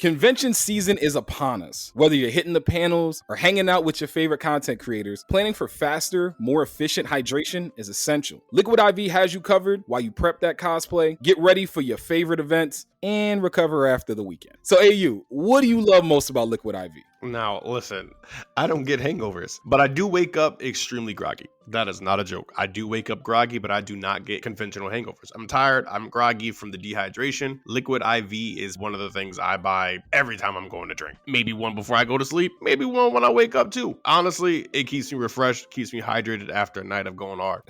Convention season is upon us. Whether you're hitting the panels or hanging out with your favorite content creators, planning for faster, more efficient hydration is essential. Liquid IV has you covered while you prep that cosplay, get ready for your favorite events, and recover after the weekend. So AU, what do you love most about Liquid IV? Now, listen, I don't get hangovers, but I do wake up extremely groggy. That is not a joke. I do wake up groggy, but I do not get conventional hangovers. I'm tired. I'm groggy from the dehydration. Liquid IV is one of the things I buy every time I'm going to drink. Maybe one before I go to sleep. Maybe one when I wake up too. Honestly, it keeps me refreshed, keeps me hydrated after a night of going hard.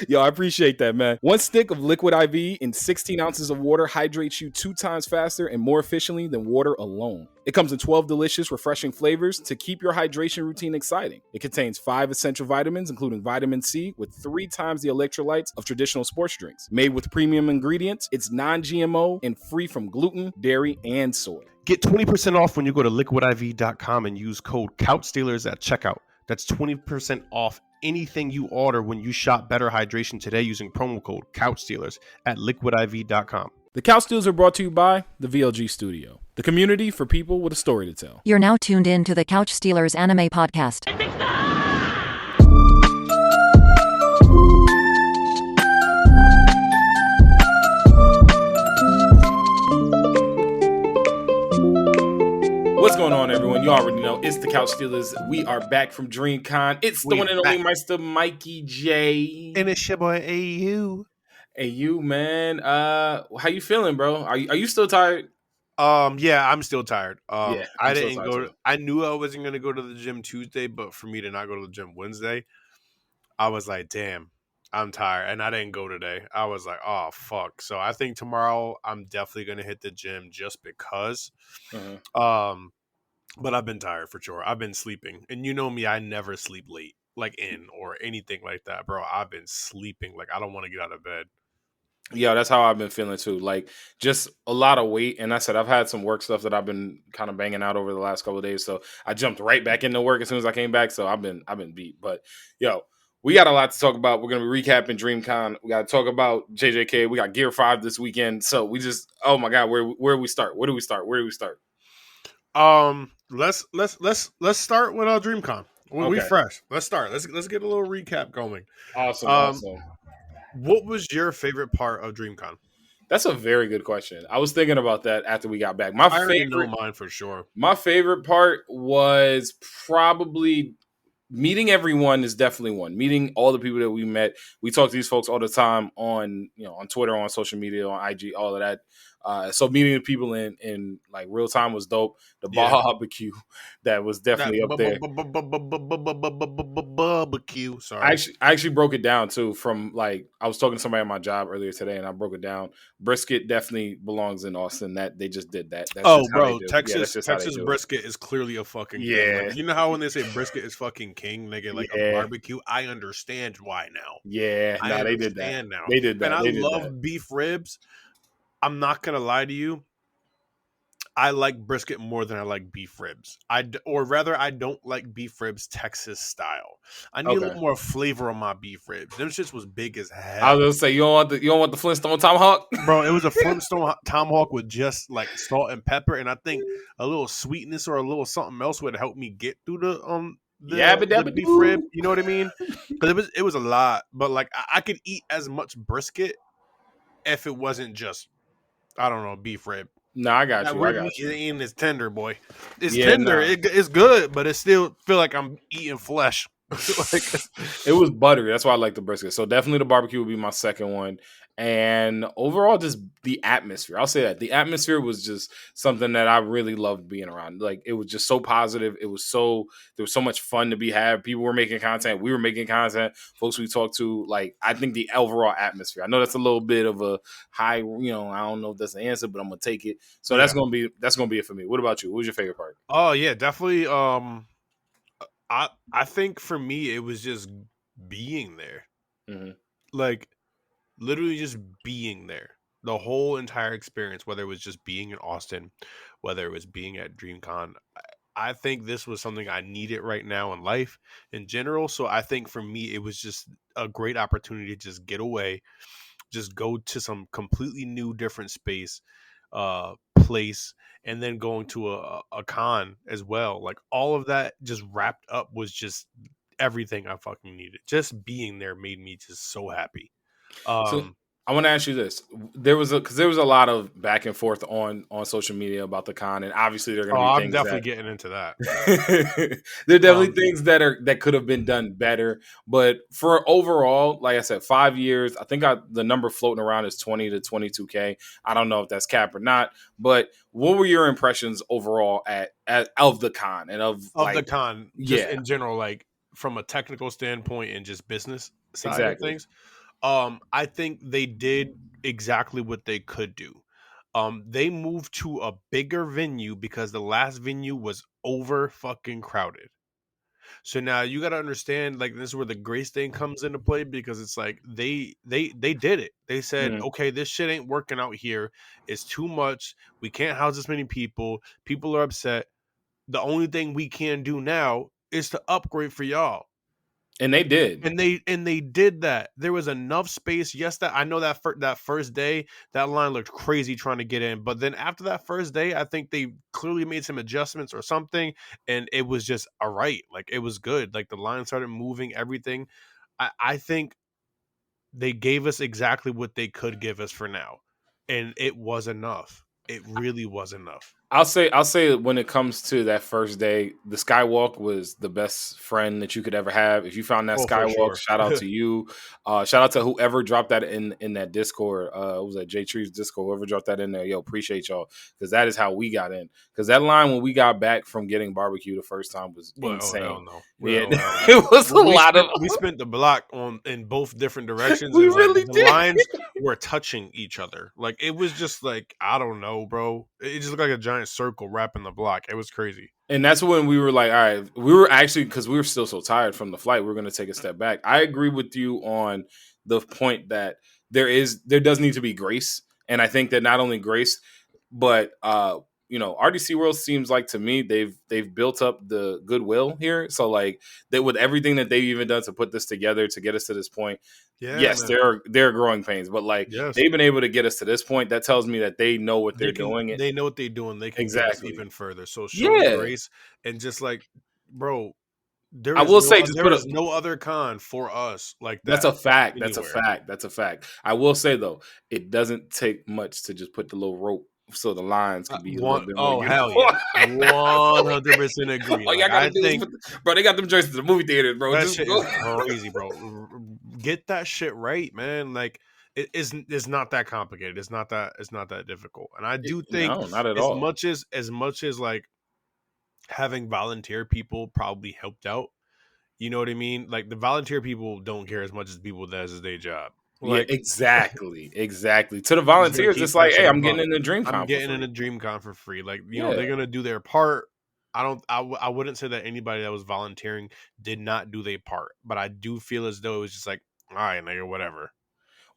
Yo, I appreciate that, man. One stick of Liquid IV in 16 ounces of water hydrates you 2 times faster and more efficiently than water alone. It comes in 12 delicious, refreshing flavors to keep your hydration routine exciting. It contains 5 essential vitamins, including vitamin C, with 3 times the electrolytes of traditional sports drinks. Made with premium ingredients, it's non-GMO and free from gluten, dairy, and soy. Get 20% off when you go to liquidiv.com and use code CouchStealers at checkout. That's 20% off anything you order when you shop Better Hydration today using promo code CouchStealers at liquidiv.com. The Couch Steals are brought to you by the VLG Studio, the community for people with a story to tell. You're now tuned in to the Couch Stealers Anime Podcast. What's going on, everyone? You already know it's the Couch Stealers. We are back from DreamCon. It's the one and only Meister Mikey J. And it's your boy AU. AU, man. How you feeling, bro? Are you still tired? Yeah, I'm still tired. I didn't go. I knew I wasn't gonna go to the gym Tuesday, but for me to not go to the gym Wednesday, I was like, damn, I'm tired, and I didn't go today. I was like, oh fuck. So I think tomorrow I'm definitely gonna hit the gym just because. But I've been tired for sure. I've been sleeping, and you know me, I never sleep late, like in or anything like that, bro. I've been sleeping, like I don't want to get out of bed. Yeah, that's how I've been feeling too. Like just a lot of weight. And I said I've had some work stuff that I've been kind of banging out over the last couple of days. So I jumped right back into work as soon as I came back. So I've been beat. But yo, we got a lot to talk about. We're gonna be recapping DreamCon. We gotta talk about JJK. We got Gear 5 this weekend. So we just oh my god, where do we start? Where do we start? Let's start with our DreamCon. We fresh. Let's start. Let's get a little recap going. Awesome. What was your favorite part of DreamCon? That's a very good question. I was thinking about that after we got back. I already know mine for sure. My favorite part was probably meeting everyone is definitely one. Meeting all the people that we met. We talk to these folks all the time on Twitter, on social media, on IG, all of that. So meeting the people in like real time was dope. The barbecue that was definitely up there. Barbecue. Sorry, I actually broke it down too. From like I was talking to somebody at my job earlier today, and I broke it down. Brisket definitely belongs in Austin. That they just did that. That's bro, Texas brisket is clearly a fucking king. Like, you know how when they say brisket is fucking king, they get like a barbecue. I understand why now. Yeah, they did that. Now. They did that. And I love beef ribs. I'm not gonna lie to you. I like brisket more than I like beef ribs. I don't like beef ribs Texas style. I need a little more flavor on my beef ribs. Them shits was big as hell. I was gonna say you don't want the Flintstone tomahawk, bro. It was a Flintstone tomahawk with just like salt and pepper, and I think a little sweetness or a little something else would help me get through the beef rib. You know what I mean? Because it was a lot, but like I could eat as much brisket if it wasn't just, I don't know, beef rib. No, I got you. It ain't as tender, boy. It's tender. Nah. It's good, but it still feel like I'm eating flesh. It was buttery. That's why I like the brisket. So definitely the barbecue would be my second one. And overall, just the atmosphere. I'll say that. The atmosphere was just something that I really loved being around. Like, it was just so positive. There was so much fun to be had. People were making content. We were making content. Folks we talked to. Like, I think the overall atmosphere. I know that's a little bit of a high, I don't know if that's the answer, but I'm going to take it. So that's going to be it for me. What about you? What was your favorite part? Oh, yeah, definitely. I think for me, it was just being there. Mm-hmm. Like, literally just being there. The whole entire experience, whether it was just being in Austin, whether it was being at DreamCon, I think this was something I needed right now in life in general. So I think for me, it was just a great opportunity to just get away, just go to some completely new, different space, place, and then going to a con as well. Like all of that just wrapped up was just everything I fucking needed. Just being there made me just so happy. So Um, I want to ask you this: there was a lot of back and forth on social media about the con, and obviously there are going oh, to be I'm things definitely that getting into that. there are definitely Um, things that could have been done better. But for overall, like I said, 5 years, I think the number floating around is 20 to 22K. I don't know if that's cap or not, but what were your impressions overall at of the con and of of the like, con, just yeah, in general, like from a technical standpoint and just business side of exactly. things. I think they did exactly what they could do. They moved to a bigger venue because the last venue was over fucking crowded. So now you got to understand, like this is where the grace thing comes into play, because it's like they did it. They said, Mhm. okay, this shit ain't working out here. It's too much. We can't house this many people. People are upset. The only thing we can do now is to upgrade for y'all. And they did. And they did that. There was enough space. Yes, that I know that that first day that line looked crazy trying to get in, but then after that first day, I think they clearly made some adjustments or something, and it was just all right. Like it was good. Like the line started moving, everything. I think they gave us exactly what they could give us for now, and it was enough. It really was enough. I'll say when it comes to that first day, the skywalk was the best friend that you could ever have. If you found that Oh, for skywalk, sure. shout out to you. Shout out to whoever dropped that in that Discord. It was that J Tree's Discord. Whoever dropped that in there, yo, appreciate y'all, because that is how we got in. Because that line when we got back from getting barbecue the first time was Well, oh hell insane. no. Yeah, Well, hell no. it was a lot of. We spent the block on in both different directions, We and like really the did. lines were touching each other. Like it was just like I don't know, bro. It just looked like a giant circle wrapping the block. It was crazy. And that's when we were like, all right, we were actually, because we were still so tired from the flight, we were going to take a step back. I agree with you on the point that there does need to be grace. And I think that not only grace, but RDC World seems like to me they've built up the goodwill here. So like that with everything that they've even done to put this together to get us to this point, Yeah, yes, man. there are growing pains, but like Yes, they've been able to get us to this point. That tells me that they know what they're they can. doing. It They know what they're doing. They can get us exactly. even further. So show the Yeah, grace and just like, bro. I will say just There put is a no other con for us like That's that a fact. That's a anywhere. fact. That's a fact. I will say though, it doesn't take much to just put the little rope so the lines could be a little One bit more oh hell uniform. yeah, 100% agree. All y'all Like gotta I do is think bro. They got them joints in the movie theaters, bro. that Just shit go. is crazy, bro. Get that shit right, man. Like it's not that complicated. It's not that difficult. And I do think No, not at all. as much as like having volunteer people probably helped out. You know what I mean? Like the volunteer people don't care as much as people that is their job. Yeah, Like exactly, exactly. To the just gonna volunteers, keep it's that like, hey, shit a I'm getting buck. in the I'm DreamCon for getting in free. a DreamCon for free. Like, you know, they're Yeah, gonna do their part. I wouldn't say that anybody that was volunteering did not do their part, but I do feel as though it was just like, all right, nigga, whatever.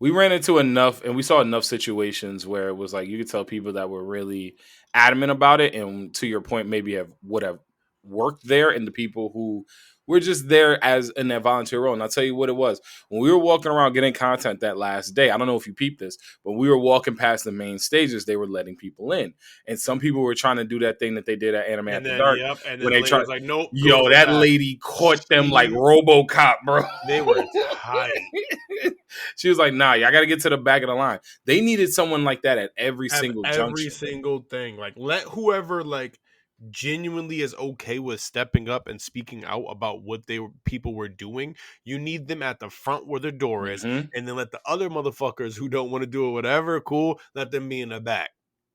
we ran into enough and we saw enough situations where it was like you could tell people that were really adamant about it, and to your point, maybe would have worked there, and the people who were just there as in that volunteer role. And I'll tell you what it was when we were walking around getting content that last day. I don't know if you peeped this, but we were walking past the main stages. They were letting people in, and some people were trying to do that thing that they did at Anime And After then Dark yep, and then when the they lady tried. was like, nope, go to Yo, the that back. lady caught them like She RoboCop, bro. They were tight. She was like, nah, y'all got to get to the back of the line. They needed someone like that at every Have single every junction. single thing. Like let whoever like genuinely is okay with stepping up and speaking out about what people were doing. You need them at the front where the door is, Hmm. and then let the other motherfuckers who don't want to do it, whatever, cool, let them be in the back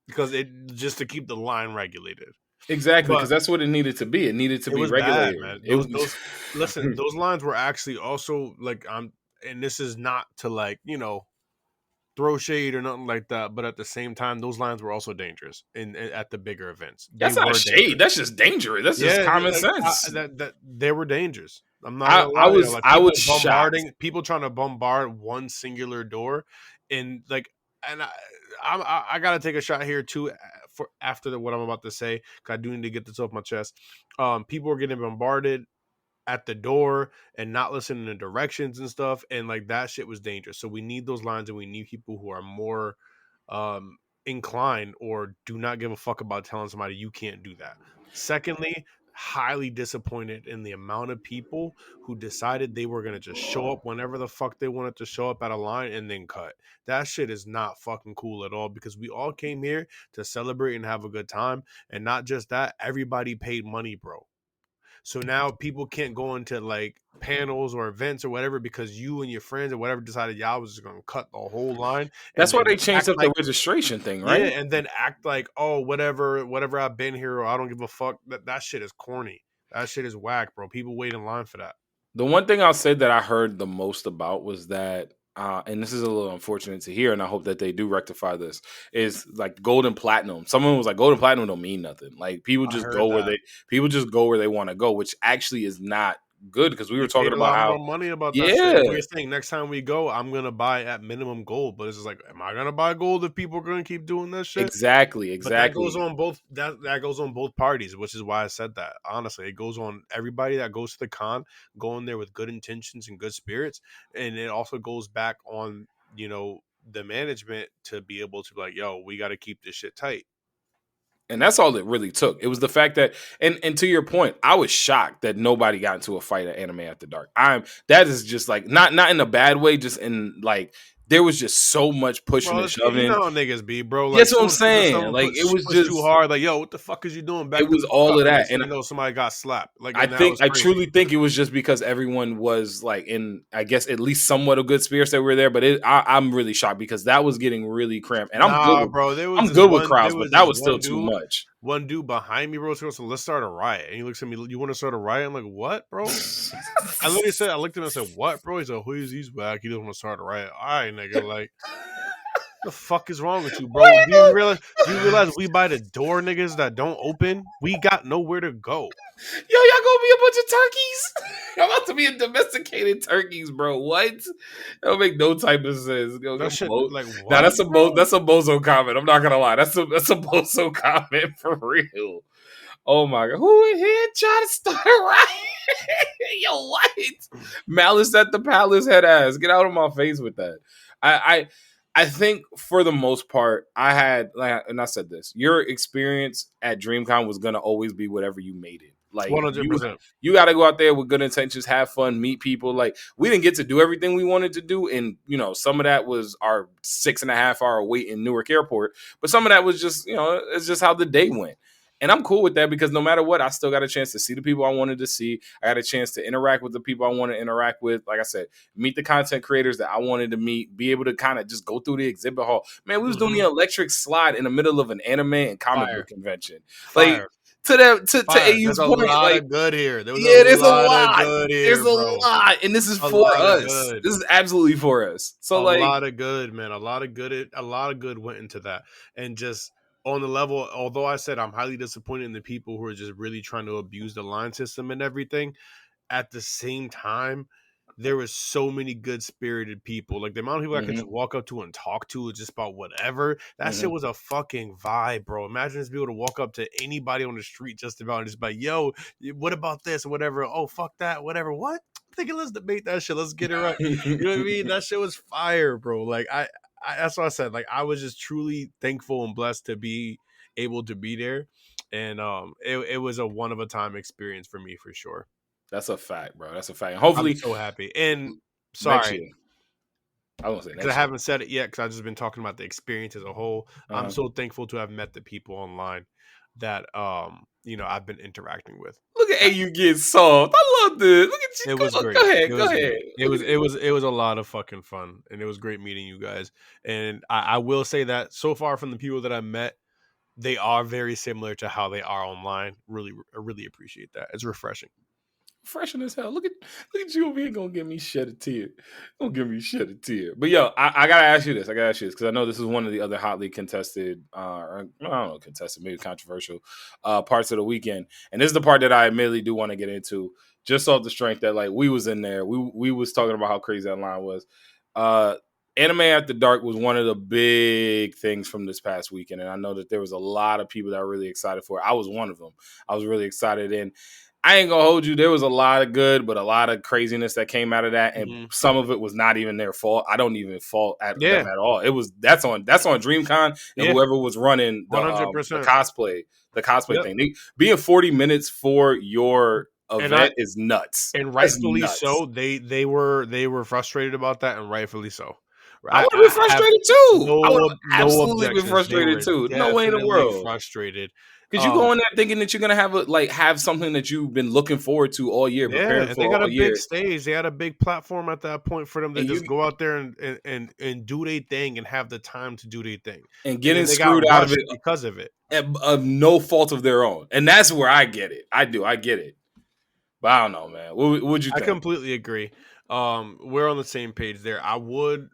because it just to keep the line regulated. Exactly, But because that's what it needed to be. It needed to it be was bad, regulated. man. It was Those listen, those lines were actually also like and this is not to like, you know, throw shade or nothing like that, but at the same time, those lines were also dangerous at the bigger events. They that's not were shade. dangerous. That's just dangerous. That's just Yeah, common like sense. that they were dangerous. I'm not I, gonna I lie to you. was Like I was shocked. people trying to bombard one singular door, and like, and I gotta take a shot here too for after what I'm about to say. 'Cause I do need to get this off my chest. People were getting bombarded at the door and not listening to directions and stuff, and like that shit was dangerous. So we need those lines, and we need people who are more inclined or do not give a fuck about telling somebody you can't do that. Secondly, highly disappointed in the amount of people who decided they were going to just show up whenever the fuck they wanted to show up at a line and then cut. That shit is not fucking cool at all, because we all came here to celebrate and have a good time. And not just that, everybody paid money, bro. So now people can't go into like panels or events or whatever because you and your friends or whatever decided y'all was just gonna cut the whole line That's and why then they changed act up like, the registration thing, yeah, right? and then act like, oh, whatever I've been here, or I don't give a fuck. That shit is corny. That shit is whack, bro. People wait in line for that. The one thing I'll say that I heard the most about was that, and this is a little unfortunate to hear, and I hope that they do rectify this, is like gold and platinum. Someone was like, gold and platinum don't mean nothing. Like people I just heard go where that. people just go where they want to go, which actually is not good, because we were They talking paid a about lot how, more money about that shit. yeah, And we're saying next time we go, I'm gonna buy at minimum gold. But it's just like, am I gonna buy gold if people are gonna keep doing that shit? exactly, But that goes exactly. on both that goes on both parties, which is why I said that. Honestly, it goes on everybody that goes to the con, going there with good intentions and good spirits, and it also goes back on, the management to be able to be like, yo, we got to keep this shit tight. And that's all it really took. It was the fact that, and to your point, I was shocked that nobody got into a fight at Anime After Dark. That is just like not in a bad way, just in like there was just so much pushing Bro, and you shoving. know how niggas be, bro. Like That's what I'm someone saying. Like it was push too just, hard. Like, yo, what the fuck is you doing? it Back the was fuck all up. of And that. next thing And you know, somebody got slapped. Like, I and that think was I crazy. truly think it was just because everyone was like in, I guess, at least somewhat of good spirits that were there. But I'm really shocked because that was getting really cramped. And Nah, bro. I'm good with There crowds, but was that this was still too much. one dude behind me, bro. So let's start a riot. And he looks at me, you want to start a riot? I'm like, what, bro? I looked at him and said, what, bro? He's like, who is he's whack? He doesn't want to start a riot. All right, nigga. Like, the fuck is wrong with you, What are bro? you Do you realize we by the door, niggas that don't open? We got nowhere to go. Yo, y'all gonna be a bunch of turkeys? Y'all about to be a domesticated turkeys, bro. What? That don't make no type of sense. That shit, like, Now what, bro? that's a bozo comment. I'm not gonna lie. That's a bozo comment for real. Oh my god. Who in here trying to start a riot? Yo, what? Malice at the Palace head ass. Get out of my face with that. I think for the most part, I had, like, and I said this, your experience at DreamCon was gonna always be whatever you made it. Like 100%. you got to go out there with good intentions, have fun, meet people. Like we didn't get to do everything we wanted to do, and some of that was our 6.5 hour wait in Newark Airport, but some of that was just it's just how the day went. And I'm cool with that because no matter what, I still got a chance to see the people I wanted to see. I got a chance to interact with the people I want to interact with. Like I said, meet the content creators that I wanted to meet, be able to kind of just go through the exhibit hall. Man, we was doing the electric slide in the middle of an anime and comic book convention. Like, Fire. to Fire. AU's There's a point, lot like, of good here. There was yeah, a there's a lot of lot. good There's here, a bro. lot, and this is A for lot of us. good. This is absolutely for us. So, A like, lot of good, man. A lot of good went into that. And just on the level, although I said I'm highly disappointed in the people who are just really trying to abuse the line system and everything, at the same time, there was so many good spirited people. Like the amount of people I could just walk up to and talk to just about whatever. That shit was a fucking vibe, bro. Imagine just be able to walk up to anybody on the street just about and just be like, yo, what about this or whatever? Oh, fuck that, whatever. What? I'm thinking, let's debate that shit. Let's get it right. You know what I mean? That shit was fire, bro. Like I that's what I said. Like I was just truly thankful and blessed to be able to be there. And it was a one of a time experience for me for sure. That's a fact, bro. That's a fact. And I'm hopefully, so happy. And next sorry, year. I won't say because next I year. haven't said it yet because I've just been talking about the experience as a whole. I'm so thankful to have met the people online that I've been interacting with. Look at AU getting soft. I love this. Look at you. It was great. Go ahead. It Go was ahead. great. It was a lot of fucking fun, and it was great meeting you guys. And I will say that so far from the people that I met, they are very similar to how they are online. Really, I really appreciate that. It's refreshing. Freshen as hell. Look at you over here gonna give me shed a tear. Gonna give me shed a tear. But yo, I gotta ask you this. Because I know this is one of the other hotly contested, or I don't know, contested, maybe controversial parts of the weekend. And this is the part that I admittedly do want to get into, just off the strength that like we was in there. We was talking about how crazy that line was. Anime After Dark was one of the big things from this past weekend, and I know that there was a lot of people that were really excited for it. I was one of them. I was really excited, I ain't gonna hold you. There was a lot of good, but a lot of craziness that came out of that, and Mm-hmm. some of it was not even their fault. I don't even fault at Yeah. them at all. It was that's on DreamCon and Yeah. whoever was running the 100%. cosplay Yep. thing. Being 40 minutes for your And event is nuts. and That's rightfully nuts. so. They were frustrated about that, and rightfully so. I would have been have frustrated too. I would no have absolutely been objections. They frustrated were too. No way in the definitely world. frustrated. Because you go in there thinking that you're gonna have something that you've been looking forward to all year, preparing and for they got all a year. big stage. They had a big platform at that point for them to And just you go out there and do their thing and have the time to do their thing. and And then getting they got screwed out of rushed it because of it. of no fault of their own. And that's where I get it. I get it. But I don't know, man. What'd you I think? completely agree. We're on the same page there. I would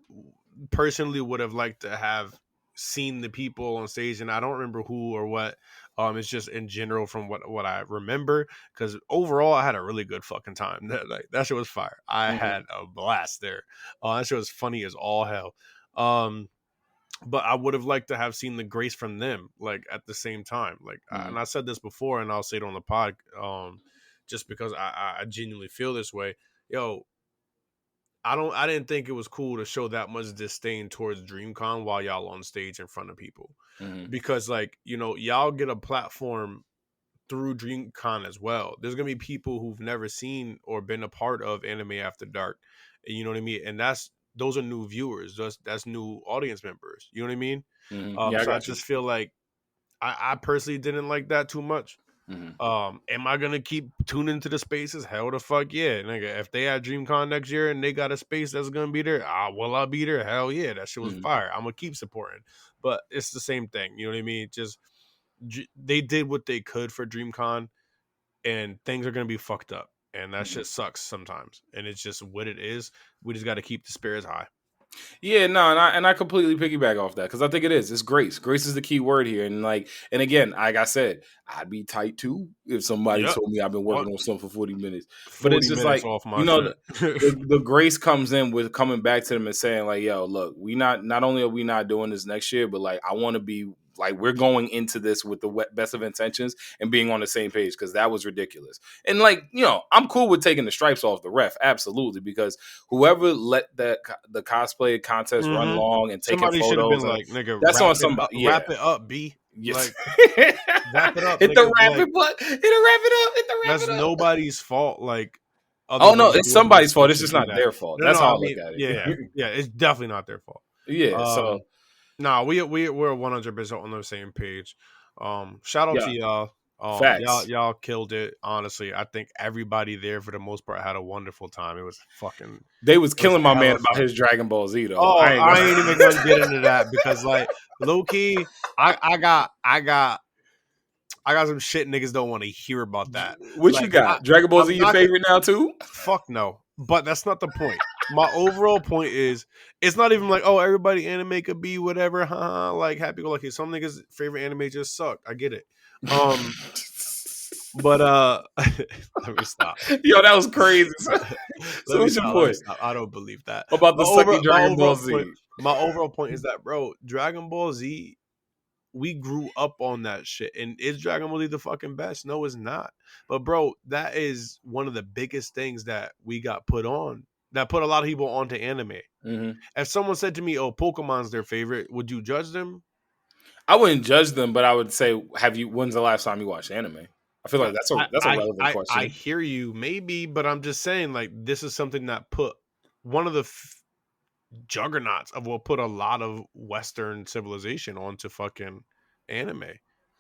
have liked to have seen the people on stage, and I don't remember who or what. It's just in general from what I remember, because overall I had a really good fucking time. That shit was fire. I had a blast there. That shit was funny as all hell. But I would have liked to have seen the grace from them, like at the same time. Like, and I said this before, and I'll say it on the pod, just because I genuinely feel this way. Yo, I didn't think it was cool to show that much disdain towards DreamCon while y'all on stage in front of people, because like, y'all get a platform through DreamCon as well. There's gonna be people who've never seen or been a part of Anime After Dark, you know what I mean, and those are new viewers. That's new audience members. You know what I mean? Yeah, So I just feel like I personally didn't like that too much. Am I gonna keep tuning to the spaces? Hell the fuck yeah, nigga. If they had DreamCon next year and they got a space that's gonna be there, will I be there? Hell yeah, that shit was fire. I'm gonna keep supporting. But it's the same thing, you know what I mean? Just they did what they could for DreamCon, and things are gonna be fucked up, and that shit sucks sometimes. And it's just what it is. We just got to keep the spirits high. Yeah, no, and I completely piggyback off that because I think it is. It's grace. Grace is the key word here, and again, like I said, I'd be tight too if somebody told me I've been working on something for 40 minutes. But it's just like off my the grace comes in with coming back to them and saying like, "Yo, look, not only are we not doing this next year, but like I want to be." Like we're going into this with the best of intentions and being on the same page because that was ridiculous. And I'm cool with taking the stripes off the ref, absolutely, because whoever let the cosplay contest run long and taking somebody should have photos, been like, nigga, that's on somebody. Wrap it up, B. Yes. Like, wrap it up. Hit nigga. the rapid button. Hit the wrap it up. Hit the wrap That's it up. nobody's fault. Like, oh no, it's somebody's fault. It's just not their fault. That's how I look at it. Yeah, it's definitely not their fault. Yeah. So. Nah, we're 100% on the same page. Shout out to y'all. Facts. Y'all killed it. Honestly, I think everybody there for the most part had a wonderful time. It was fucking. They was killing my man about his Dragon Ball Z though. Oh, I ain't even gonna get into that because like low key, I got some shit niggas don't want to hear about that. What you got? Dragon Ball Z your favorite now too? Fuck no. But that's not the point. My overall point is it's not even like, oh, everybody anime could be whatever, like happy go lucky. Some niggas' favorite anime just suck. I get it. But let me stop. Yo, that was crazy. So what's your point? I don't believe that. About the sucky Dragon Ball Z. My overall point is that, bro, Dragon Ball Z, we grew up on that shit. And is Dragon Ball Z the fucking best? No, it's not. But bro, that is one of the biggest things that we got put on, that put a lot of people onto anime. If someone said to me, oh, Pokemon's their favorite, would you judge them? I wouldn't judge them, but I would say, when's the last time you watched anime? I feel like that's a relevant question. I hear you, maybe, but I'm just saying, like, this is something that put one of the juggernauts of what put a lot of Western civilization onto fucking anime.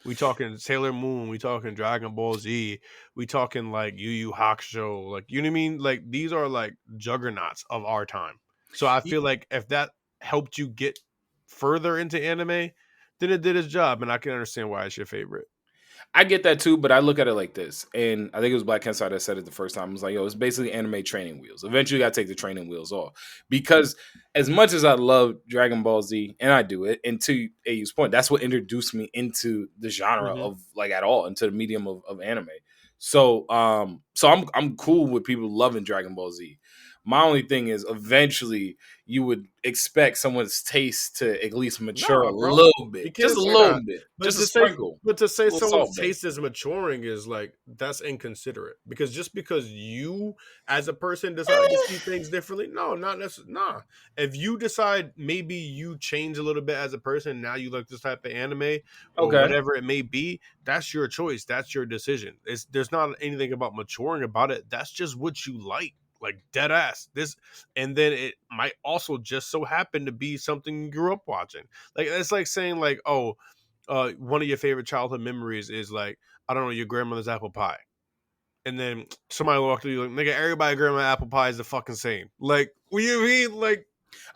We talking Sailor Moon, we talking Dragon Ball Z, we talking like Yu Yu Hakusho, like, you know what I mean? Like, these are like juggernauts of our time. So I feel like if that helped you get further into anime, then it did its job, and I can understand why it's your favorite. I get that too, but I look at it like this, and I think it was Black Kensai that said it the first time. It was like, yo, it's basically anime training wheels. Eventually, you got to take the training wheels off, because as much as I love Dragon Ball Z, and I do it, and to AU's point, that's what introduced me into the genre of like at all, into the medium of anime. So, I'm cool with people loving Dragon Ball Z, My only thing is, eventually, you would expect someone's taste to at least mature a bro, little you bit, just can't a say little that. bit, But just a to say, sprinkle, a little someone's salt, babe. taste is maturing is like that's inconsiderate. Because just because you as a person decide to see things differently, no, not necessarily. Nah, if you decide maybe you change a little bit as a person, now you like this type of anime or Okay. whatever it may be, that's your choice. That's your decision. There's not anything about maturing about it. That's just what you like dead ass. This, and then it might also just so happen to be something you grew up watching. Like it's like saying like, oh, one of your favorite childhood memories is like, I don't know, your grandmother's apple pie. And then somebody walked through you like, nigga, everybody grandma apple pie is the fucking same. Like, what do you mean? Like,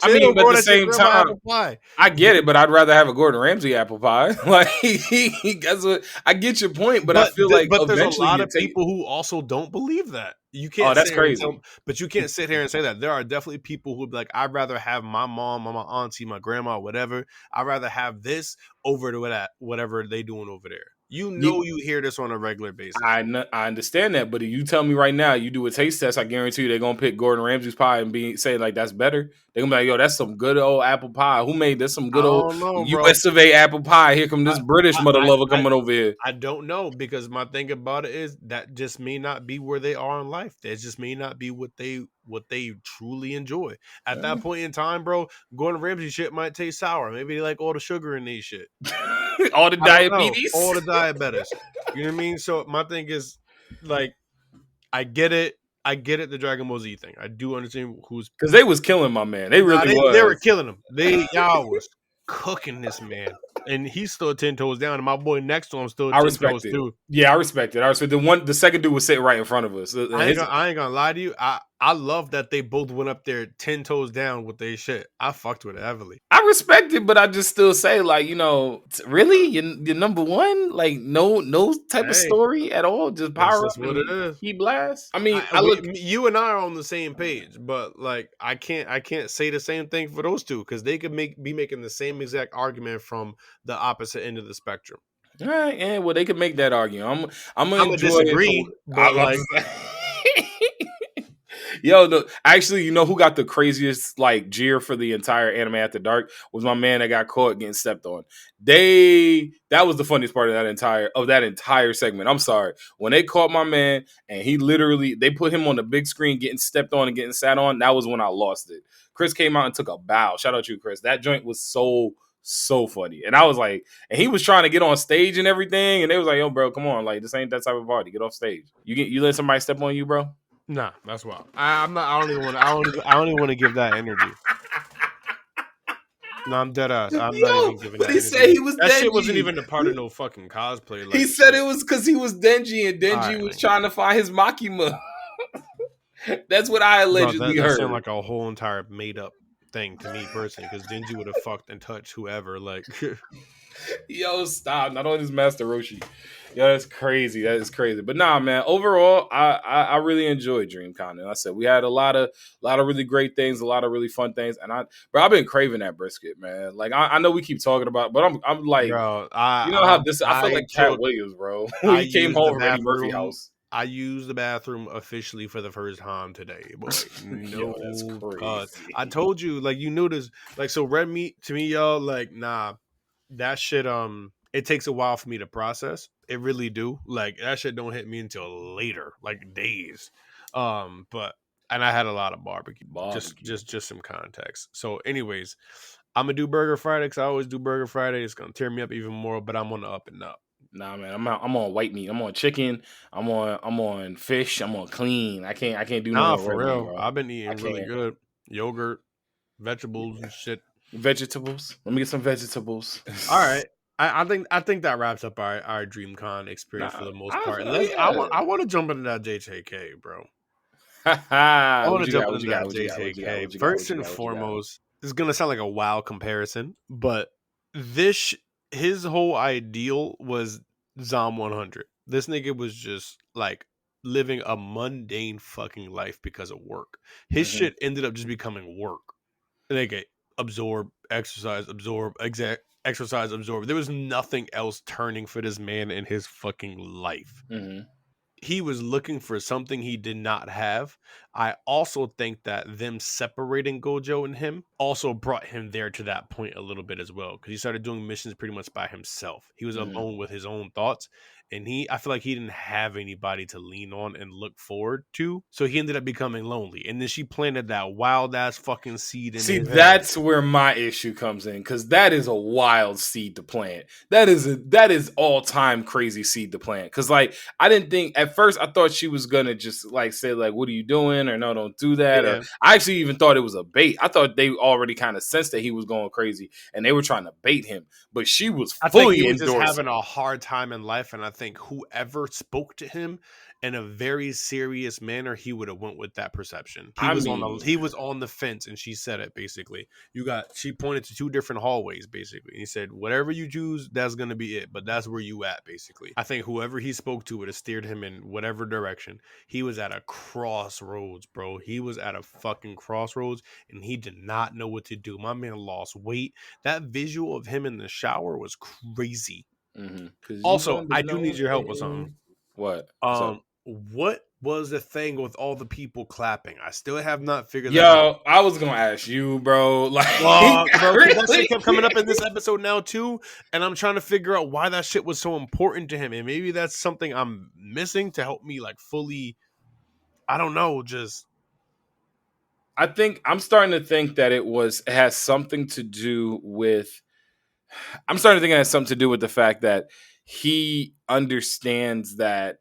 I chill, mean, but at bro, the that's your same grandma time, apple pie. I get it, but I'd rather have a Gordon Ramsay apple pie. Like, that's what I get your point, but I feel like But there's a eventually lot you of take. people who also don't believe that. You Oh, can't that's sit here and tell, crazy. but you can't sit here and say that. There are definitely people who be like, I'd rather have my mom, or my auntie, my grandma, whatever. I'd rather have this over to that whatever they doing over there. You know, you hear this on a regular basis. I understand that, but if you tell me right now, you do a taste test, I guarantee you they're gonna pick Gordon Ramsay's pie and say like that's better. They're gonna be like, yo, that's some good old apple pie. Who made this? Some I good old don't know, bro. US of A apple pie. Here come this I, British mother I, lover I, coming over here. I don't know because my thing about it is that just may not be where they are in life. That just may not be what they truly enjoy at that point in time, bro. Gordon Ramsay shit might taste sour. Maybe they like all the sugar in these shit. All the I don't know. diabetes. All the diabetes. You know what I mean? So my thing is like, I get it. I get it. The Dragon Ball Z thing. I do understand who's Because they was killing my man. They really they were was. killing him. Y'all was cooking this man, and he's still 10 toes down. And my boy next to him still I 10 respect toes it. too. Yeah, I respect it. The second dude was sitting right in front of us. I ain't gonna lie to you. I love that they both went up there 10 toes down with their shit. I fucked with it heavily. I respect it, but I just still say, like, really, you're number one, like, no type of Hey, story at all, just that's power up just what it and is. he blast. I mean, You and I are on the same page, but like I can't say the same thing for those two because they could be making the same exact argument from the opposite end of the spectrum. all right, yeah, well, they could make that argument. I'm gonna I'm gonna enjoy it. disagree, but like, Yo, actually, you know who got the craziest like jeer for the entire Anime After Dark was my man that got caught getting stepped on. That was the funniest part of that entire segment. I'm sorry. When they caught my man and they put him on the big screen getting stepped on and getting sat on, that was when I lost it. Chris came out and took a bow. Shout out to you, Chris. That joint was so funny. And I was like, and he was trying to get on stage and everything, and they was like, yo, bro, come on, like this ain't that type of party. Get off stage. You let somebody step on you, bro? nah, that's wild. I'm not. I don't even want to give that energy. No, I'm dead ass. I'm not even giving but that he energy. said he was That Denji. shit wasn't even a part of no fucking cosplay. Like, He said it was because he was Denji and Denji right, was man. trying to find his Makima. That's what I allegedly that heard. sounded like a whole entire made up thing to me personally because Denji would have fucked and touched whoever. Like, Yo, stop! Not only this Master Roshi. Yo, that's crazy. That is crazy. But nah, man. Overall, I really enjoyed DreamCon. And I said we had a lot of really great things, a lot of really fun things. And I've been craving that brisket, man. Like I know we keep talking about, but I'm like, bro, you know how this? I feel like Cat Williams, bro. When he came home from Eddie Murphy house. I used the bathroom officially for the first time today, boy. Yo, that's crazy. I told you, like, you knew this, like, so red meat to me, y'all, like, nah, that shit, it takes a while for me to process. It really do. Like, that shit don't hit me until later, like days. But and I had a lot of barbecue. Just some context. So, anyways, I'm gonna do Burger Friday because I always do Burger Friday. It's gonna tear me up even more, but I'm on the up and up. Nah, man, I'm on white meat. I'm on chicken. I'm on fish. I'm on clean. I can't do no more For red real. meat, bro. I've been eating really good yogurt, vegetables and shit. Vegetables. Let me get some vegetables. All right. I think that wraps up our DreamCon experience for the most part. I want to jump into that JJK, bro. I want to jump into that JJK. First and foremost, this is gonna sound like a wild comparison, but his whole ideal was Zom 100. This nigga was just like living a mundane fucking life because of work. His shit ended up just becoming work. Nigga, absorb, exercise, absorb, exercise, absorb. There was nothing else turning for this man in his fucking life. he was looking for something he did not have. I also think that them separating Gojo and him also brought him there to that point a little bit as well, because he started doing missions pretty much by himself. He was alone with his own thoughts, and I feel like he didn't have anybody to lean on and look forward to, so he ended up becoming lonely. And then she planted that wild ass fucking seed in See, his head. that's where my issue comes in, because that is a wild seed to plant. That is all time crazy seed to plant. Because like I didn't think at first, I thought she was gonna just like say like, "What are you doing?" or "No, don't do that." Yeah. Or I actually even thought it was a bait. I thought they already kind of sensed that he was going crazy and they were trying to bait him. But she was I think fully he was just endorsing. having a hard time in life, and I think whoever spoke to him in a very serious manner, he would have went with that perception. He was on the fence, and she said it basically. She pointed to 2 different hallways basically, and he said, "Whatever you choose, that's gonna be it, but that's where you at." Basically, I think whoever he spoke to would have steered him in whatever direction. He was at a crossroads, bro. He was at a fucking crossroads, and he did not know what to do. My man lost weight. That visual of him in the shower was crazy. Also, I do need your help with something. What? What's up? What was the thing with all the people clapping? I still have not figured that Yo, out. I was gonna ask you, bro. Like, Bro, that shit kept coming up in this episode now too, and I'm trying to figure out why that shit was so important to him, and maybe that's something I'm missing to help me like fully. I don't know, just. I think I'm starting to think that it has something to do with. I'm starting to think it has something to do with the fact that he understands that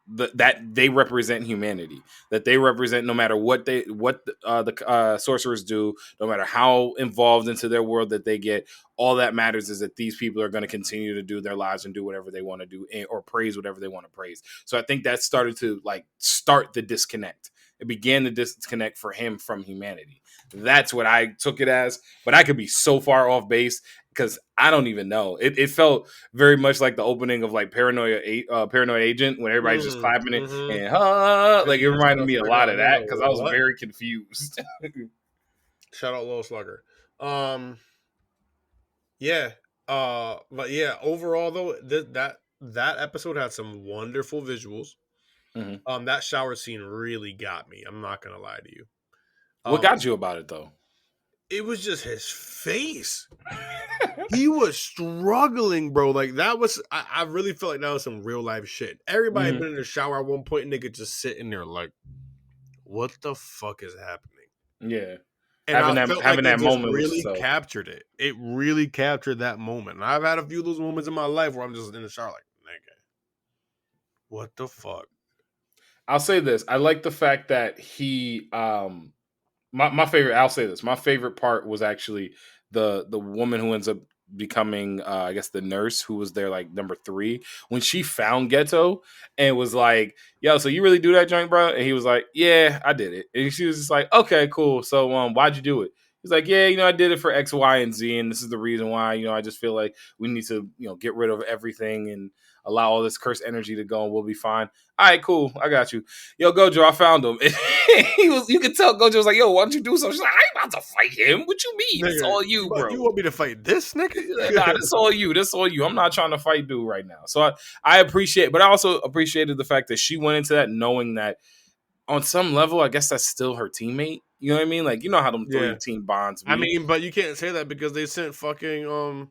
that they represent humanity, that they represent no matter what the sorcerers do, no matter how involved into their world that they get, all that matters is that these people are going to continue to do their lives and do whatever they want to do, or praise whatever they want to praise. So I think that started to like start the disconnect. It began the disconnect for him from humanity. That's what I took it as, but I could be so far off base because I don't even know. It felt very much like the opening of like Paranoid Agent when everybody's just clapping it and like it reminded me a lot of that because I was very confused. Shout out Lil Slugger. Yeah. But yeah, overall though, that episode had some wonderful visuals. That shower scene really got me. I'm not gonna lie to you. What got you about it though? It was just his face. He was struggling, bro. Like that was, I really felt like that was some real life shit. Everybody been in the shower at one point, nigga just sitting there like, what the fuck is happening? Yeah. And having that moment really captured it. It really captured that moment. And I've had a few of those moments in my life where I'm just in the shower like, nigga, what the fuck? I'll say this. I like the fact that he my favorite, I'll say this. My favorite part was actually the woman who ends up becoming I guess the nurse who was there like number 3 when she found Ghetto and was like, "Yo, so you really do that joint, bro?" And he was like, "Yeah, I did it." And she was just like, "Okay, cool. So why'd you do it?" He's like, "Yeah, I did it for X, Y, and Z, and this is the reason why. I just feel like we need to, get rid of everything and allow all this cursed energy to go, and we'll be fine." All right, cool. I got you. Yo, Gojo, I found him. You could tell Gojo was like, "Yo, why don't you do something?" She's like, "I ain't about to fight him. What you mean? Nigga, it's all you, bro. You want me to fight this nigga?" Nah, that's all you. That's all you. I'm not trying to fight dude right now. So I appreciate, but I also appreciated the fact that she went into that knowing that on some level, I guess that's still her teammate. You know what I mean? Like, how them 3 team bonds mean. I mean, but you can't say that because they sent fucking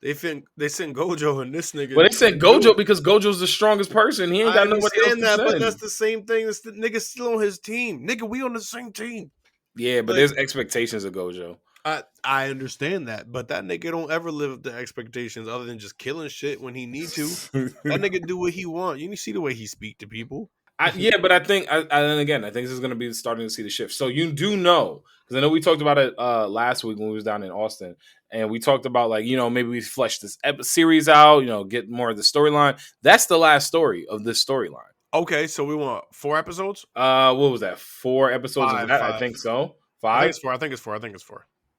they sent Gojo and this nigga. Well, they sent Gojo because Gojo's the strongest person. He ain't got nobody else to send. But that's the same thing. This nigga's still on his team. Nigga, we on the same team. Yeah, but there's expectations of Gojo. I understand that, but that nigga don't ever live up to expectations other than just killing shit when he need to. That nigga do what he want. You see the way he speak to people. But I think, and again, I think this is going to be starting to see the shift. So you do know, because I know we talked about it last week when we was down in Austin, and we talked about like, maybe we flesh this series out, get more of the storyline. That's the last story of this storyline. Okay, so we want 4 episodes? What was that? 4 episodes of that? 5. I think so. 5? I think it's 4.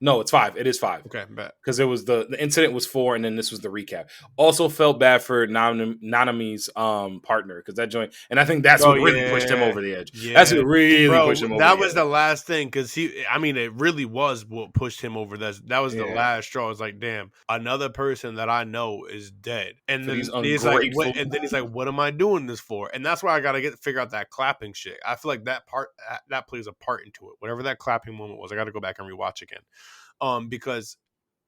No, it's 5. It is 5. Okay, bet. Because it was the incident was 4, and then this was the recap. Also felt bad for Nanami's partner because that joint, and I think that's what really pushed him over the edge. Yeah. That's what really pushed him over. That was the last thing because it really was what pushed him over. That was the last straw. It's like, damn, another person that I know is dead, and then he's like, what am I doing this for? And that's why I gotta figure out that clapping shit. I feel like that plays a part into it. Whatever that clapping moment was, I got to go back and rewatch again. Because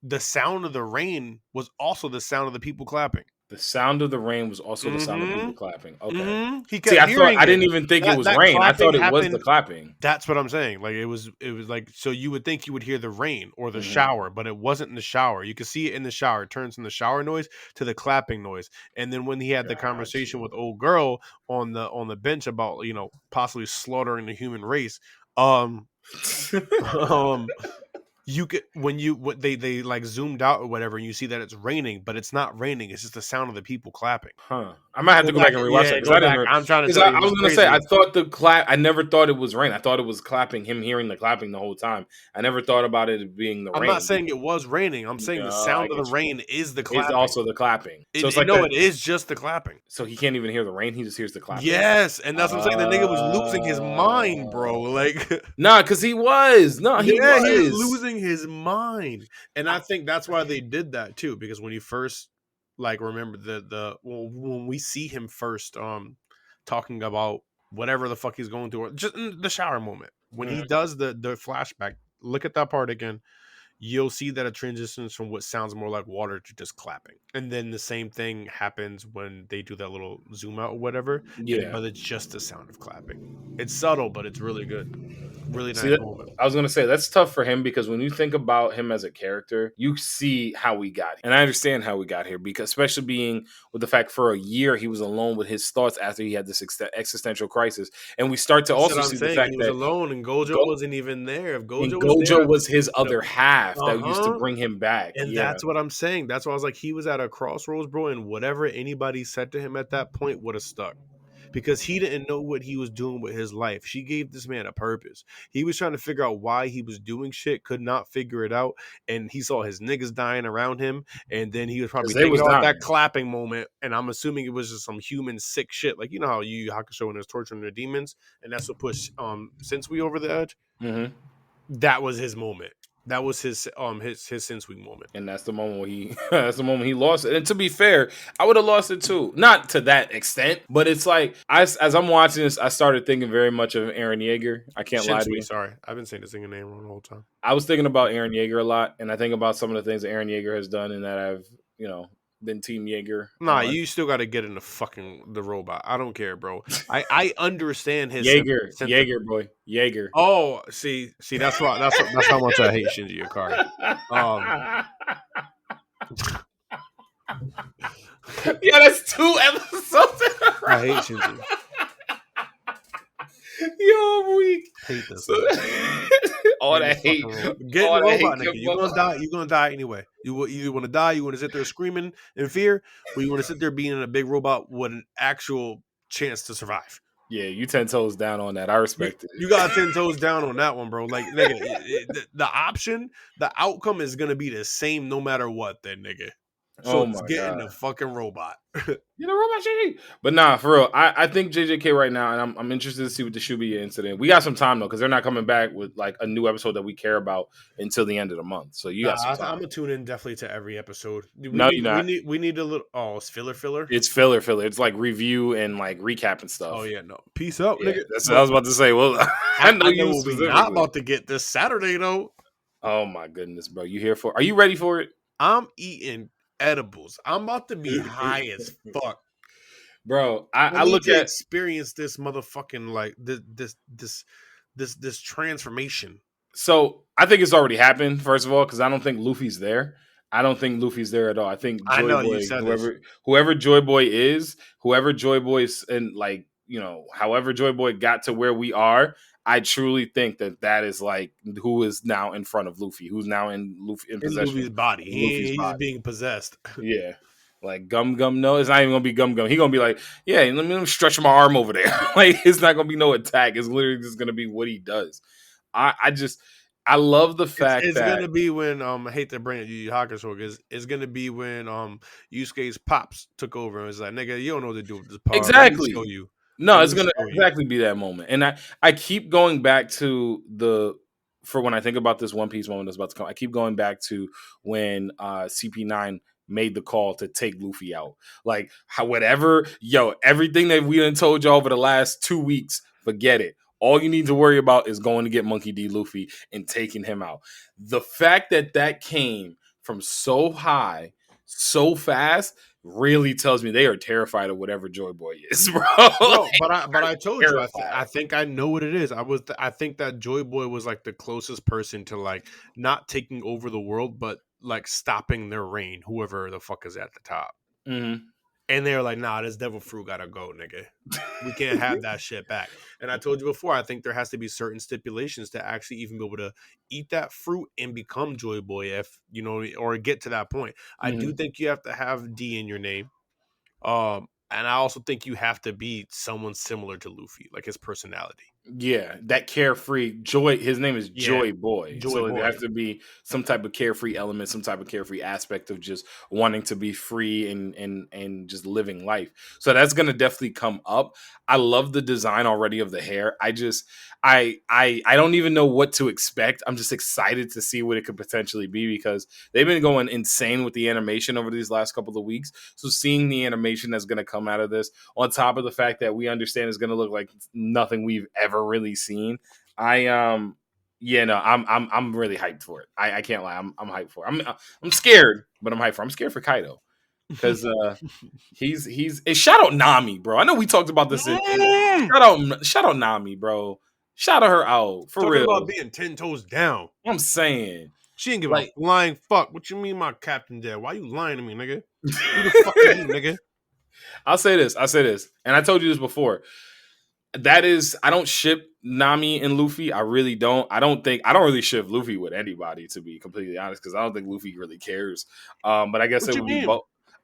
the sound of the rain was also the sound of the people clapping. The sound of the rain was also the sound of people clapping. Okay. Mm-hmm. I didn't even think it was rain. I thought it was the clapping. That's what I'm saying. Like it was like, so you would think you would hear the rain or the shower, but it wasn't in the shower. You could see it in the shower. It turns from the shower noise to the clapping noise. And then when he had the conversation with old girl on the bench about, possibly slaughtering the human race, you could they like zoomed out or whatever, and you see that it's raining, but it's not raining. It's just the sound of the people clapping. Huh? I might have to go back and rewatch that because I'm trying to. I was gonna say I thought the clap. I never thought it was rain. I thought it was clapping. Him hearing the clapping the whole time. I never thought about it being the rain. I'm not saying it was raining. I'm saying the sound of the rain is the clapping. It's also the clapping. So it's like it is just the clapping. So he can't even hear the rain. He just hears the clapping. Yes, and that's what I'm saying. The nigga was losing his mind, bro. Like, nah, because he was. No, he was. He was losing his mind. And I think that's why they did that too, because when he first, like, remember when we see him first talking about whatever the fuck he's going through, just in the shower moment when he does the flashback, look at that part again, you'll see that it transitions from what sounds more like water to just clapping. And then the same thing happens when they do that little zoom out or whatever. Yeah. But it's just the sound of clapping. It's subtle, but it's really good. Really nice moment. I was going to say, that's tough for him because when you think about him as a character, you see how we got here. And I understand how we got here because especially being with the fact for a year he was alone with his thoughts after he had this existential crisis. And we start to also see the fact he was alone and Gojo wasn't even there. If Gojo was his other half that used to bring him back. And that's what I'm saying. That's why I was like, he was at a crossroads, bro, and whatever anybody said to him at that point would have stuck. Because he didn't know what he was doing with his life. She gave this man a purpose. He was trying to figure out why he was doing shit, could not figure it out, and he saw his niggas dying around him, and then he was probably thinking about that clapping moment, and I'm assuming it was just some human sick shit. Like, you know how Yu Yu Hakusho when there's torturing the demons, and that's what pushed Sensui over the edge? Mm-hmm. That was his moment. That was his Sensui moment. And that's the moment where he lost it. And to be fair, I would have lost it too. Not to that extent, but it's like as I'm watching this, I started thinking very much of Eren Yeager. I can't lie to you. Sorry. I've been saying this name wrong the whole time. I was thinking about Eren Yeager a lot, and I think about some of the things that Eren Yeager has done and that I've, been Team Yeager. Nah, you still got to get in the robot. I don't care, bro. I understand his Yeager, boy, Yeager. Oh, see, that's how much I hate Shinji Ikari. Yeah, that's 2 episodes. I hate Shinji. Yo, I'm weak. Hate this. All that hate. Get in the robot, nigga. You're gonna die. You're gonna die anyway. You either want to die, you want to sit there screaming in fear, or you want to sit there being in a big robot with an actual chance to survive. Yeah, you 10 toes down on that. I respect it. You got 10 toes down on that one, bro. Like, nigga, the outcome is gonna be the same no matter what, then, nigga. So it's getting a fucking robot. You know, robot shit. But nah, for real, I think JJK right now, and I'm interested to see what the Shibuya incident. We got some time though, because they're not coming back with like a new episode that we care about until the end of the month. So you got some time. I'm gonna tune in definitely to every episode. You're not. We need a little. Oh, it's filler. It's filler. It's like review and like recap and stuff. Oh yeah, no. Peace out, nigga. That's what I was about to say. Well, I know you will be not about to get this Saturday though. Oh my goodness, bro! You here for? Are you ready for it? I'm eating edibles. I'm about to be high as fuck, bro. I look at experience this motherfucking like this transformation. So I think it's already happened. First of all, because I don't think Luffy's there. I don't think Luffy's there at all. I think Joyboy, whoever Joyboy is, and like however Joyboy got to where we are. I truly think that is like who is now in front of Luffy, who's now in possession. Luffy's body. He's being possessed. Yeah. Like Gum. No, it's not even gonna be Gum. He's gonna be like, yeah, let me stretch my arm over there. Like it's not gonna be no attack. It's literally just gonna be what he does. I I love the fact It's that gonna be when I hate to bring it Yu Yu Hakusho, it's gonna be when Yusuke's pops took over and was like, nigga, you don't know what to do with this power. Let me show exactly. you. No, Let it's me gonna show you. exactly be that moment, and I keep going back to for when I think about this One Piece moment that's about to come. I keep going back to when CP9 made the call to take Luffy out. Like everything that we done told you over the last 2 weeks, forget it. All you need to worry about is going to get Monkey D. Luffy and taking him out. The fact that came from so high, so fast, really tells me they are terrified of whatever Joyboy is, bro. Bro, but I told you, Terrified. I think I know what it is. I think that Joy Boy was like the closest person to like not taking over the world, but like stopping their reign, whoever the fuck is at the top. Mm-hmm. And they were like, nah, this devil fruit gotta go, nigga. We can't have that shit back. And I told you before, I think there has to be certain stipulations to actually even be able to eat that fruit and become Joy Boy, if you know, or get to that point. I do think you have to have D in your name. And I also think you have to be someone similar to Luffy, like his personality. Yeah, that carefree joy. His name is Yeah, Joy Boy, Joy so there Boy. has to be some type of carefree element, some type of carefree aspect of just wanting to be free and just living life. So that's gonna definitely come up. I love the design already of the hair. I don't even know what to expect. I'm just excited to see what it could potentially be because they've been going insane with the animation over these last couple of weeks. So seeing the animation that's gonna come out of this, on top of the fact that we understand is gonna look like nothing we've ever really seen. I'm really hyped for it. I can't lie. I'm hyped for it. I'm scared, but I'm hyped for it. I'm scared for Kaido because he's shout out Nami, bro. I know we talked about this in shout out Nami, bro. Shout out her out for Talking real. about being 10 toes down. I'm saying, She didn't give a like, flying fuck. What you mean my captain dead? Why you lying to me, nigga? Who the fuck are you, nigga? I'll say this, and I told you this before. That is, I don't ship Nami and Luffy. I really don't. I don't really ship Luffy with anybody, to be completely honest, because I don't think Luffy really cares. But I guess What it you would be mean?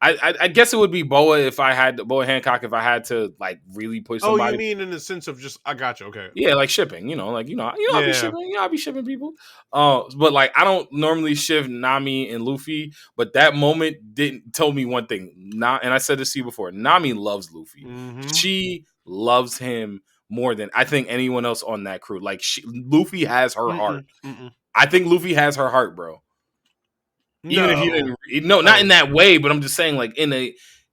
I guess it would be Boa Boa Hancock if I had to like really push Oh, you somebody. mean in the sense of just I got you, okay. Yeah, like shipping, I'll be Yeah. shipping, I'll be shipping people. But like I don't normally ship Nami and Luffy, but that moment didn't tell me one thing. And I said this to you before. Nami loves Luffy. Mm-hmm. She loves him more than I think anyone else on that crew. Like Luffy has her heart. I think Luffy has her heart, bro. Even if you didn't, no, not in that way, but I'm just saying, like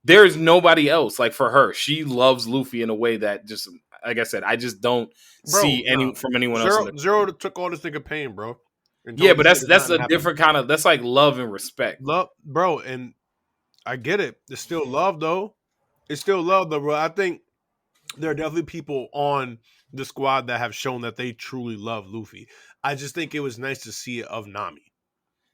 there is nobody else like for her. She loves Luffy in a way that just, like I said, I just don't see from anyone else. Zero took all this nigga pain, bro. And Yeah, told but this shit is that's not a gonna happen. different kind of that's like love and respect. Love, bro, and I get it. It's still love though. It's still love though, bro. I think there are definitely people on the squad that have shown that they truly love Luffy. I just think it was nice to see it of Nami.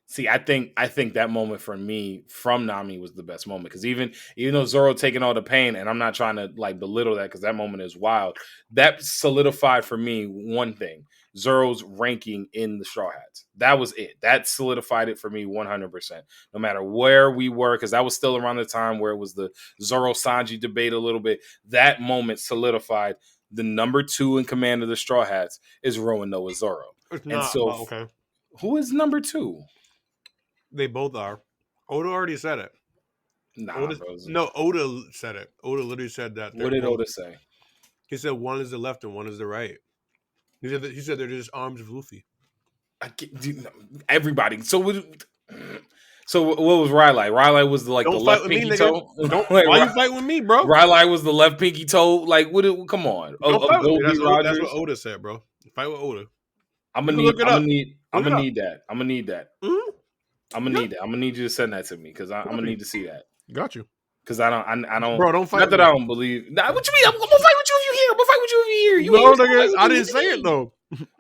See, I think that moment for me from Nami was the best moment because even though Zoro taking all the pain, and I'm not trying to like belittle that because that moment is wild. That solidified for me one thing: Zoro's ranking in the Straw Hats. That was it. That solidified it for me 100%. No matter where we were, because that was still around the time where it was the Zoro Sanji debate a little bit. That moment solidified the number 2 in command of the Straw Hats is Roanoa Zoro. It's And not, so, okay. who is number 2? They both are. Oda already said it. Nah, bro. No, Oda said it. Oda literally said that. What did Oda say? He said one is the left and one is the right. He said they're just arms of Luffy. Everybody. So what was Riley? Riley was the left pinky toe. Why you fight with me, bro? Riley was the left pinky toe. Like, come on. Don't fight with me. That's what Oda said, bro. Fight with Oda. I'm gonna need that. I'm gonna need that. Mm-hmm. I'm gonna need that. I'm gonna need you to send that to me because I'm gonna need to see that. Got you. Because I don't. Bro, don't fight. Not that I don't believe. Nah, what you mean? I'm gonna fight with you if you here. I'm gonna fight with you if you here. No, nigga, I didn't say it though.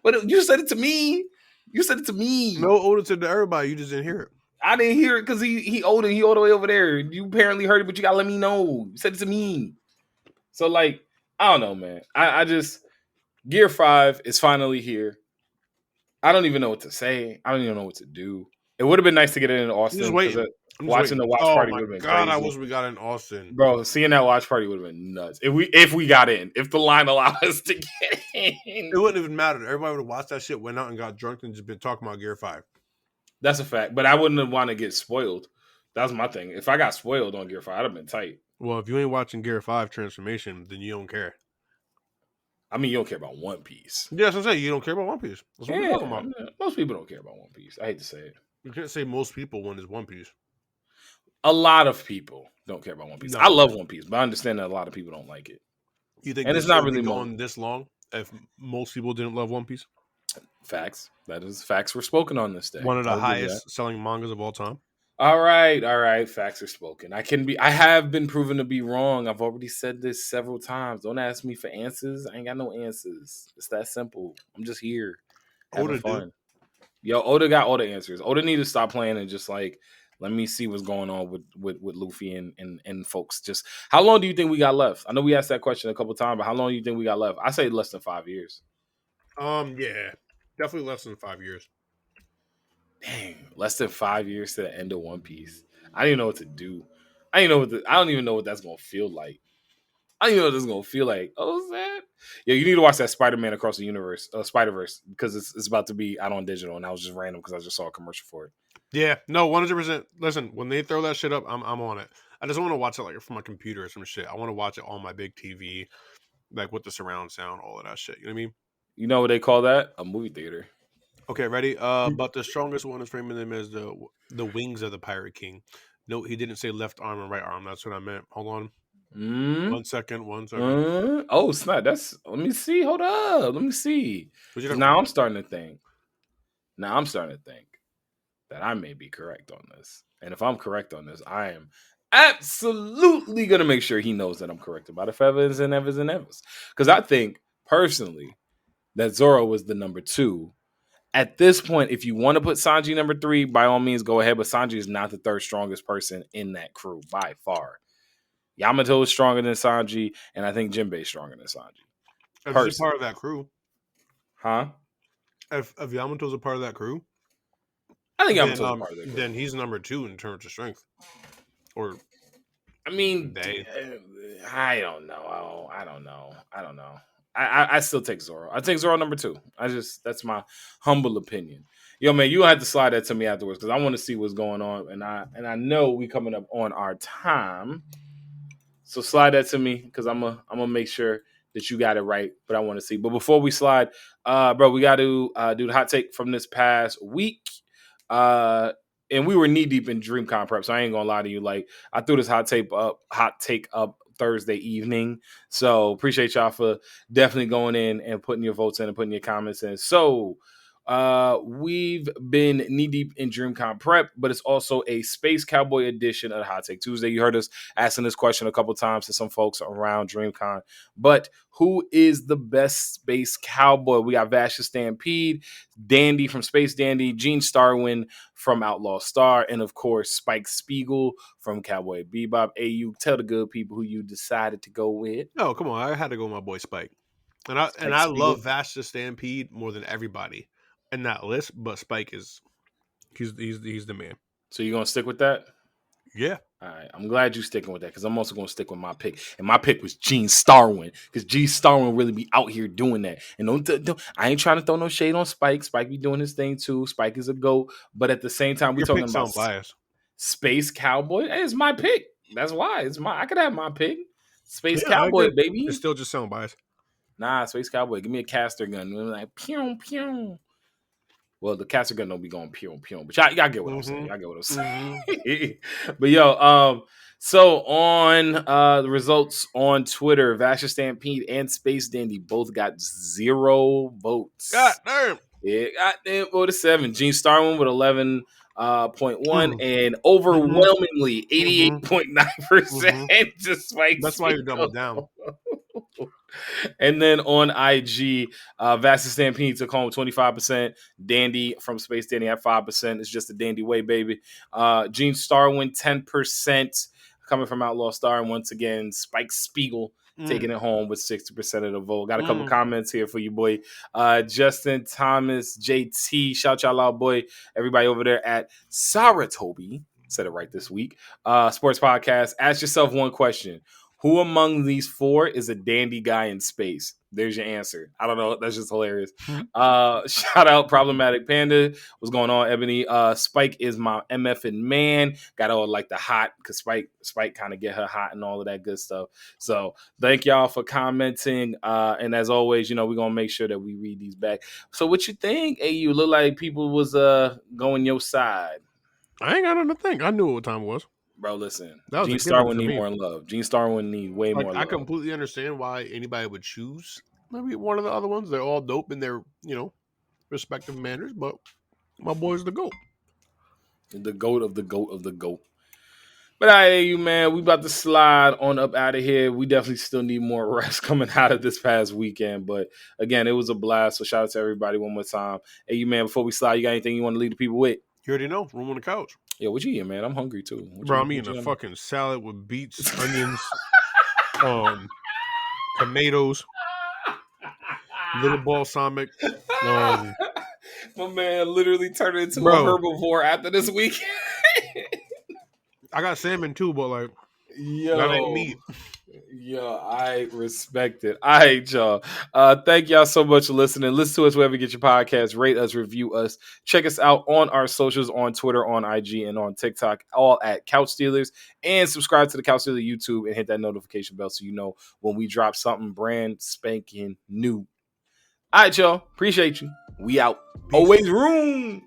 But you said it to me. You said it to me. No, Oda said to everybody. You just didn't hear it. I didn't hear it because he all the way over there. You apparently heard it, but you gotta let me know. You said it to me. So like, I don't know, man. I just Gear 5 is finally here. I don't even know what to say. I don't even know what to do. It would have been nice to get it in Austin. Just Because waiting. watching the watch party would have been God, crazy. I wish we got in Austin. Bro, seeing that watch party would have been nuts. If we got in. If the line allowed us to get in. It wouldn't even matter. Everybody would have watched that shit, went out and got drunk and just been talking about Gear 5. That's a fact. But I wouldn't want to get spoiled. That was my thing. If I got spoiled on Gear 5, I'd have been tight. Well, if you ain't watching Gear 5 Transformation, then you don't care. I mean, you don't care about One Piece. Yeah, that's what I'm saying. You don't care about One Piece. That's what we're talking about. Most people don't care about One Piece. I hate to say it. You can't say most people when it's One Piece. A lot of people don't care about One Piece. No. I love One Piece, but I understand that a lot of people don't like it. You think and it's not really going this long if most people didn't love One Piece? Facts. That is facts were spoken on this day. One of the highest selling mangas of all time. All right. Facts are spoken. I have been proven to be wrong. I've already said this several times. Don't ask me for answers. I ain't got no answers. It's that simple. I'm just here having fun. Yo, Oda got all the answers. Oda need to stop playing and just like let me see what's going on with Luffy and folks. Just how long do you think we got left? I know we asked that question a couple times, but how long do you think we got left? I say less than 5 years. Yeah, definitely less than 5 years. Dang, less than 5 years to the end of One Piece. I don't even know what to do. I don't even know what that's gonna feel like. I don't even know what this is gonna feel like. Oh, sad. Yeah, you need to watch that Spider-Man Across the Universe, Spider-Verse, because it's about to be out on digital, and I was just random because I just saw a commercial for it. Yeah, no, 100%. Listen, when they throw that shit up, I'm on it. I just want to watch it like from my computer or some shit. I want to watch it on my big TV, like with the surround sound, all of that shit. You know what I mean? You know what they call that? A movie theater. Okay, ready? But the strongest one is framing them as the wings of the Pirate King. No, he didn't say left arm and right arm. That's what I meant. Hold on. 1 second. Oh, snap. Let me see. Hold up. Let me see. Now I'm starting to think that I may be correct on this. And if I'm correct on this, I am absolutely going to make sure he knows that I'm correct about it forever and ever and ever. Because I think, personally, that Zoro was the number 2. At this point, if you want to put Sanji number 3, by all means, go ahead. But Sanji is not the third strongest person in that crew by far. Yamato is stronger than Sanji, and I think Jinbei is stronger than Sanji. If he's a part of that crew. Huh? If Yamato's a part of that crew, I think Yamato's a part of that crew. Then he's number 2 in terms of strength. Or, I mean, I don't know. I don't know. I still take Zoro. I take Zoro number 2. That's my humble opinion. Yo, man, you have to slide that to me afterwards because I want to see what's going on, and I know we coming up on our time. So slide that to me because I'm gonna make sure that you got it right. But I want to see. But before we slide, bro, we got to do the hot take from this past week. And we were knee deep in DreamCon prep, so I ain't gonna lie to you. Like I threw this hot take up Thursday evening. So appreciate y'all for definitely going in and putting your votes in and putting your comments in. So we've been knee deep in DreamCon prep, but it's also a Space Cowboy edition of the Hot Take Tuesday. You heard us asking this question a couple times to some folks around DreamCon, but who is the best Space Cowboy? We got Vasha Stampede, Dandy from Space Dandy, Gene Starwin from Outlaw Star, and of course Spike Spiegel from Cowboy Bebop. AU, tell the good people who you decided to go with. Oh, come on, I had to go with my boy Spike, and I love Vasha Stampede more than everybody in that list, but Spike is he's the man. So you're gonna stick with that? Yeah. All right. I'm glad you're sticking with that because I'm also gonna stick with my pick. And my pick was Gene Starwin because Gene Starwin really be out here doing that. And don't I ain't trying to throw no shade on Spike. Spike be doing his thing too. Spike is a GOAT, but at the same time, we're talking about Space Cowboy. Hey, it's my pick. That's why I could have my pick. Space Cowboy, baby. It's still just sound biased. Nah, Space Cowboy. Give me a caster gun. We're like pew pew. Well, the caster gun don't be going pew pew, but y'all get what I'm saying. Y'all get what I'm saying. But yo, so on the results on Twitter, Vasha Stampede and Space Dandy both got 0 votes. God damn. Yeah, goddamn voted 7. Gene Starwin with 11.1 and overwhelmingly 88.9% just Spike. That's why you're double down. And then on IG, Vastus Stampede took home 25%. Dandy from Space Dandy at 5%. It's just the Dandy way, baby. Gene Starwin, 10%. coming from Outlaw Star. And once again, Spike Spiegel taking it home with 60% of the vote. Got a couple comments here for you, boy. Justin Thomas, JT, shout y'all out, boy. Everybody over there at Saratobi, said it right this week. Sports Podcast, ask yourself one question. Who among these four is a dandy guy in space? There's your answer. I don't know. That's just hilarious. Shout out Problematic Panda. What's going on, Ebony? Spike is my MFing man. Got all like the hot, because Spike kind of get her hot and all of that good stuff. So thank y'all for commenting. And as always, we're going to make sure that we read these back. So what you think, AU? Look like people was going your side. I ain't got nothing to think. I knew what time it was. Bro, listen. Gene Starwin need more love. Gene Starwin need way more love. I completely understand why anybody would choose maybe one of the other ones. They're all dope in their, respective manners, but my boy's the GOAT. The GOAT of the GOAT of the GOAT. But you man, we about to slide on up out of here. We definitely still need more rest coming out of this past weekend. But again, it was a blast. So shout out to everybody one more time. Hey, you man, before we slide, you got anything you want to leave the people with? You already know. Room on the couch. Yo, what you eating, man? I'm hungry too. Bro, I'm eating a fucking salad with beets, onions, tomatoes, little balsamic. My man literally turned into a herbivore after this week. I got salmon too, but like, that ain't meat. Yo, I respect it. All right, y'all. Thank y'all so much for listening. Listen to us wherever you get your podcasts. Rate us, review us. Check us out on our socials, on Twitter, on IG, and on TikTok, all at Couch Stealers. And subscribe to the Couch Stealers YouTube and hit that notification bell so you know when we drop something brand spanking new. All right, y'all. Appreciate you. We out. Peace. Always room.